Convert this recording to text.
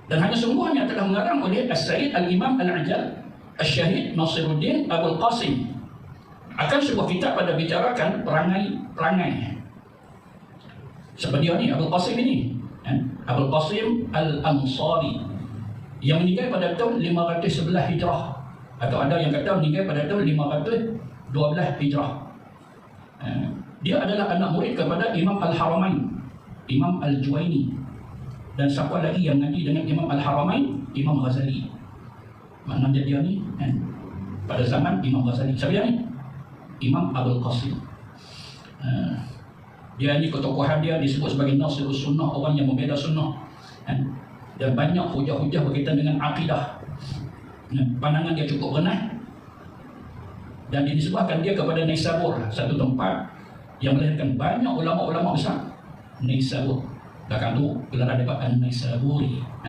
Dan hanya sungguhnya telah mengarang oleh As-Sayyid Al-Imam Al-Ajal Al-Syahid Nasiruddin Abul Qasim akan sebuah kitab pada bicarakan perangai. Seperti dia ni, Abul Qasim ini, Abul Qasim Al-Ansari, yang meninggal pada tahun 511 Hijrah, atau ada yang kata meninggal pada tahun 512 Hijrah. Dia adalah anak murid kepada Imam Al-Haramain, Imam Al-Juwaini, dan siapa lagi yang ngaji dengan Imam Al-Haramain? Imam Ghazali. Mana dia ni? Pada zaman Imam Ghazali. Siapa dia ni? Imam Abul Qasim. Dia ni ketokohan dia disebut sebagai Nasirus Sunnah, orang yang membela sunnah. Dan banyak hujah-hujah berkaitan dengan akidah. Pandangan dia cukup rendah. Dan dinisbahkan dia kepada Naisabur, satu tempat yang melahirkan banyak ulama-ulama besar. Naisabur. Belakang tu gelar ada An-Naisaburi.